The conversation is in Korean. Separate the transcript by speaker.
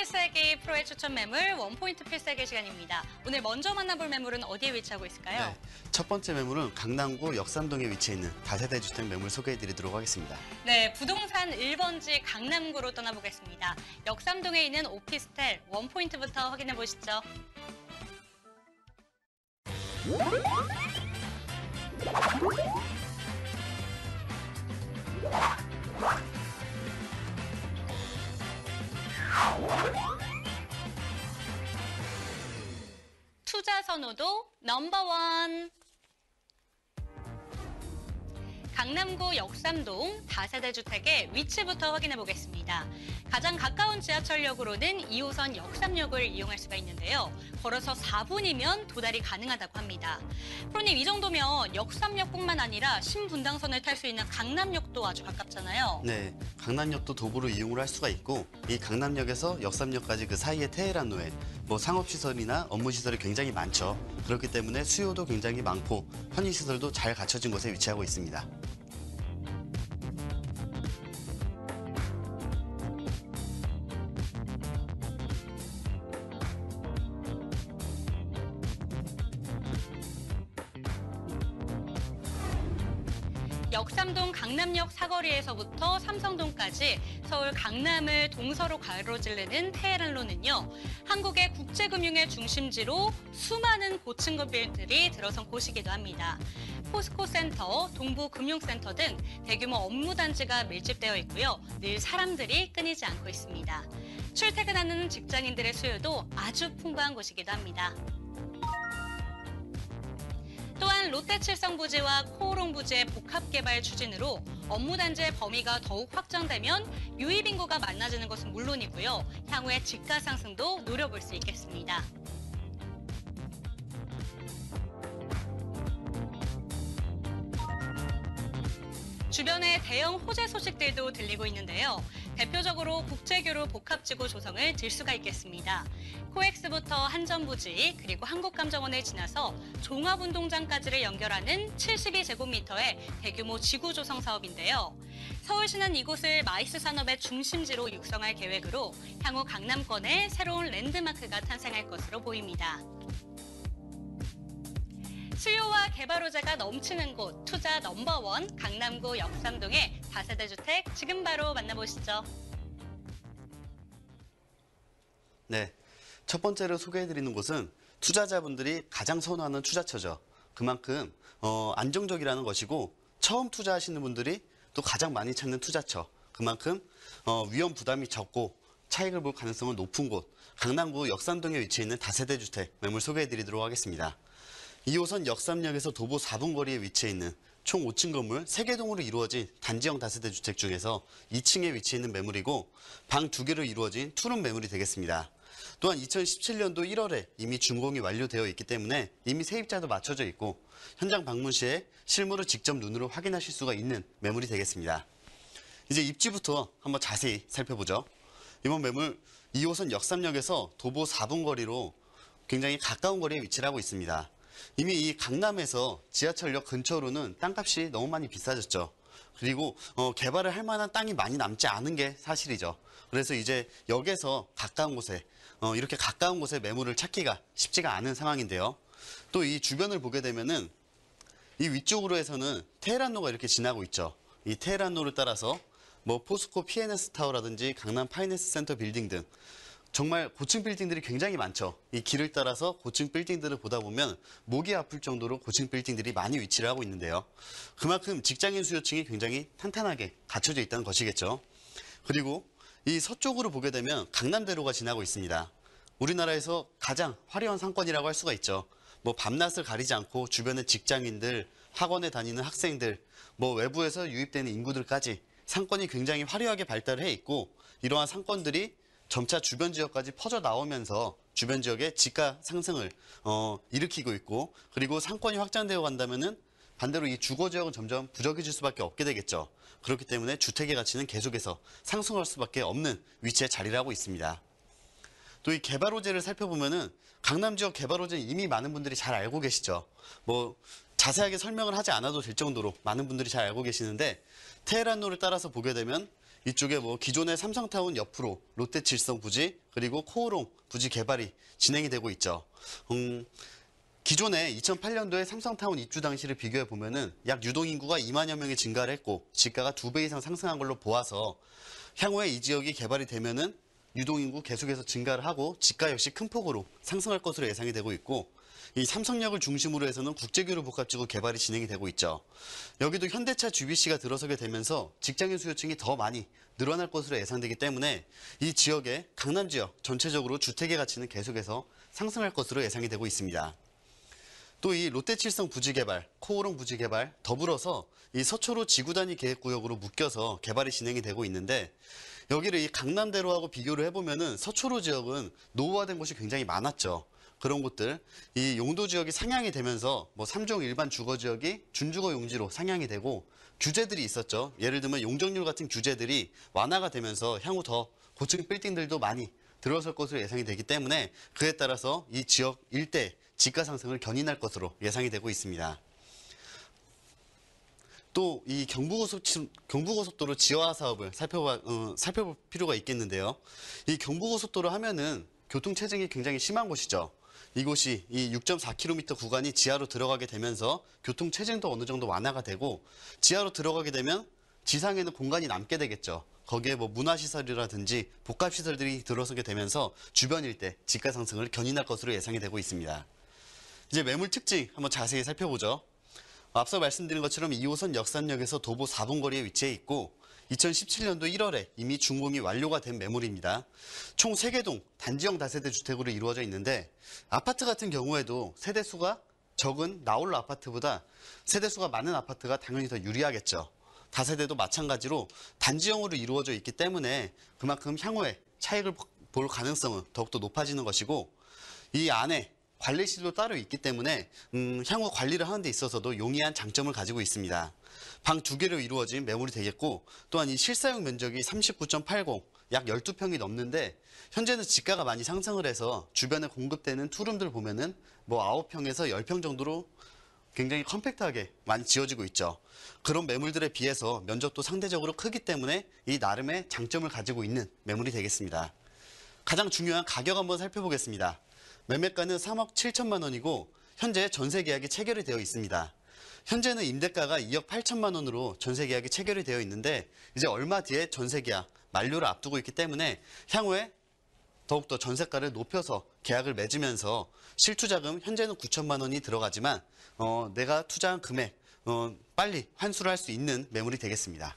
Speaker 1: 필살기 프로의 추천 매물 원포인트 필살기 시간입니다. 오늘 먼저 만나볼 매물은 어디에 위치하고 있을까요?
Speaker 2: 네, 첫 번째 매물은 강남구 역삼동에 위치해 있는 다세대 주택 매물 소개해드리도록 하겠습니다.
Speaker 1: 네, 부동산 1번지 강남구로 떠나보겠습니다. 역삼동에 있는 오피스텔 원포인트부터 확인해 보시죠. 투자 선호도 넘버원. 강남구 역삼동 다세대 주택의 위치부터 확인해 보겠습니다. 가장 가까운 지하철역으로는 2호선 역삼역을 이용할 수가 있는데요. 걸어서 4분이면 도달이 가능하다고 합니다. 프로님, 이 정도면 역삼역뿐만 아니라 신분당선을 탈 수 있는 강남역도 아주 가깝잖아요.
Speaker 2: 네, 강남역도 도보로 이용을 할 수가 있고 이 강남역에서 역삼역까지 그 사이에 테헤란로에 상업시설이나 업무시설이 굉장히 많죠. 그렇기 때문에 수요도 굉장히 많고 편의시설도 잘 갖춰진 곳에 위치하고 있습니다.
Speaker 1: 역삼동 강남역 사거리에서부터 삼성동까지 서울 강남을 동서로 가로지르는 테헤란로는요, 한국의 국제금융의 중심지로 수많은 고층 빌딩들이 들어선 곳이기도 합니다. 포스코센터, 동부금융센터 등 대규모 업무단지가 밀집되어 있고요. 늘 사람들이 끊이지 않고 있습니다. 출퇴근하는 직장인들의 수요도 아주 풍부한 곳이기도 합니다. 또한 롯데칠성부지와 코오롱부지의 복합개발 추진으로 업무단지의 범위가 더욱 확장되면 유입인구가 많아지는 것은 물론이고요. 향후에 집가 상승도 노려볼 수 있겠습니다. 주변에 대형 호재 소식들도 들리고 있는데요. 대표적으로 국제교류 복합지구 조성을 들 수가 있겠습니다. 코엑스부터 한전부지 그리고 한국감정원을 지나서 종합운동장까지를 연결하는 72제곱미터의 대규모 지구 조성 사업인데요. 서울시는 이곳을 마이스 산업의 중심지로 육성할 계획으로 향후 강남권에 새로운 랜드마크가 탄생할 것으로 보입니다. 수요와 개발 호재가 넘치는 곳, 투자 넘버원 강남구 역삼동의 다세대 주택 지금 바로 만나보시죠.
Speaker 2: 네, 첫 번째로 소개해드리는 곳은 투자자분들이 가장 선호하는 투자처죠. 그만큼 안정적이라는 것이고 처음 투자하시는 분들이 또 가장 많이 찾는 투자처. 그만큼 위험 부담이 적고 차익을 볼 가능성은 높은 곳, 강남구 역삼동에 위치해 있는 다세대 주택 매물 소개해드리도록 하겠습니다. 2호선 역삼역에서 도보 4분 거리에 위치해 있는 총 5층 건물 3개동으로 이루어진 단지형 다세대 주택 중에서 2층에 위치해 있는 매물이고 방 2개로 이루어진 투룸 매물이 되겠습니다. 또한 2017년도 1월에 이미 준공이 완료되어 있기 때문에 이미 세입자도 맞춰져 있고 현장 방문 시에 실물을 직접 눈으로 확인하실 수가 있는 매물이 되겠습니다. 이제 입지부터 한번 자세히 살펴보죠. 이번 매물 2호선 역삼역에서 도보 4분 거리로 굉장히 가까운 거리에 위치를 하고 있습니다. 이미 이 강남에서 지하철역 근처로는 땅값이 너무 많이 비싸졌죠. 그리고 개발을 할 만한 땅이 많이 남지 않은 게 사실이죠. 그래서 이제 역에서 가까운 곳에 이렇게 가까운 곳에 매물을 찾기가 쉽지가 않은 상황인데요. 또 이 주변을 보게 되면은 이 위쪽으로 해서는 테헤란로가 이렇게 지나고 있죠. 이 테헤란로를 따라서 뭐 포스코 PNS 타워라든지 강남 파이낸스 센터 빌딩 등 정말 고층 빌딩들이 굉장히 많죠. 이 길을 따라서 고층 빌딩들을 보다 보면 목이 아플 정도로 고층 빌딩들이 많이 위치를 하고 있는데요. 그만큼 직장인 수요층이 굉장히 탄탄하게 갖춰져 있다는 것이겠죠. 그리고 이 서쪽으로 보게 되면 강남대로가 지나고 있습니다. 우리나라에서 가장 화려한 상권이라고 할 수가 있죠. 뭐 밤낮을 가리지 않고 주변의 직장인들, 학원에 다니는 학생들, 뭐 외부에서 유입되는 인구들까지 상권이 굉장히 화려하게 발달을 해 있고 이러한 상권들이 점차 주변 지역까지 퍼져 나오면서 주변 지역의 집가 상승을 일으키고 있고 그리고 상권이 확장되어 간다면은 반대로 이 주거 지역은 점점 부족해질 수밖에 없게 되겠죠. 그렇기 때문에 주택의 가치는 계속해서 상승할 수밖에 없는 위치에 자리를 하고 있습니다. 또 이 개발 호재를 살펴보면은 강남 지역 개발 호재는 이미 많은 분들이 잘 알고 계시죠. 뭐 자세하게 설명을 하지 않아도 될 정도로 많은 분들이 잘 알고 계시는데 테헤란로를 따라서 보게 되면 이쪽에 뭐 기존의 삼성타운 옆으로 롯데칠성 부지 그리고 코오롱 부지 개발이 진행이 되고 있죠. 기존에 2008년도에 삼성타운 입주 당시를 비교해 보면은 약 유동인구가 2만여 명이 증가를 했고 지가가 2배 이상 상승한 걸로 보아서 향후에 이 지역이 개발이 되면은 유동인구 계속해서 증가를 하고 지가 역시 큰 폭으로 상승할 것으로 예상이 되고 있고 이 삼성역을 중심으로 해서는 국제교류 복합지구 개발이 진행이 되고 있죠. 여기도 현대차 GBC가 들어서게 되면서 직장인 수요층이 더 많이 늘어날 것으로 예상되기 때문에 이 지역의 강남 지역 전체적으로 주택의 가치는 계속해서 상승할 것으로 예상이 되고 있습니다. 또 이 롯데칠성 부지 개발, 코오롱 부지 개발 더불어서 이 서초로 지구단위 계획구역으로 묶여서 개발이 진행이 되고 있는데 여기를 이 강남대로하고 비교를 해보면은 서초로 지역은 노후화된 곳이 굉장히 많았죠. 그런 곳들, 이 용도 지역이 상향이 되면서 뭐 3종 일반 주거 지역이 준주거 용지로 상향이 되고 규제들이 있었죠. 예를 들면 용적률 같은 규제들이 완화가 되면서 향후 더 고층 빌딩들도 많이 들어설 것으로 예상이 되기 때문에 그에 따라서 이 지역 일대 지가 상승을 견인할 것으로 예상이 되고 있습니다. 또 이 경부고속도로 지하화 사업을 살펴볼 필요가 있겠는데요. 이 경부고속도로 하면은 교통체증이 굉장히 심한 곳이죠. 이곳이 이 6.4km 구간이 지하로 들어가게 되면서 교통체증도 어느 정도 완화가 되고 지하로 들어가게 되면 지상에는 공간이 남게 되겠죠. 거기에 뭐 문화시설이라든지 복합시설들이 들어서게 되면서 주변 일대 지가 상승을 견인할 것으로 예상이 되고 있습니다. 이제 매물 특징 한번 자세히 살펴보죠. 앞서 말씀드린 것처럼 2호선 역산역에서 도보 4분 거리에 위치해 있고 2017년도 1월에 이미 준공이 완료가 된 매물입니다. 총 3개 동 단지형 다세대 주택으로 이루어져 있는데 아파트 같은 경우에도 세대수가 적은 나홀로 아파트보다 세대수가 많은 아파트가 당연히 더 유리하겠죠. 다세대도 마찬가지로 단지형으로 이루어져 있기 때문에 그만큼 향후에 차익을 볼 가능성은 더욱더 높아지는 것이고 이 안에 관리실도 따로 있기 때문에 향후 관리를 하는 데 있어서도 용이한 장점을 가지고 있습니다. 방 2개로 이루어진 매물이 되겠고 또한 이 실사용 면적이 39.80, 약 12평이 넘는데 현재는 지가가 많이 상승을 해서 주변에 공급되는 투룸들 보면은 뭐 9평에서 10평 정도로 굉장히 컴팩트하게 많이 지어지고 있죠. 그런 매물들에 비해서 면적도 상대적으로 크기 때문에 이 나름의 장점을 가지고 있는 매물이 되겠습니다. 가장 중요한 가격 한번 살펴보겠습니다. 매매가는 3억 7천만 원이고 현재 전세 계약이 체결이 되어 있습니다. 현재는 임대가가 2억 8천만 원으로 전세 계약이 체결이 되어 있는데 이제 얼마 뒤에 전세 계약 만료를 앞두고 있기 때문에 향후에 더욱더 전세가를 높여서 계약을 맺으면서 실투자금 현재는 9천만 원이 들어가지만 내가 투자한 금액 빨리 환수를 할 수 있는 매물이 되겠습니다.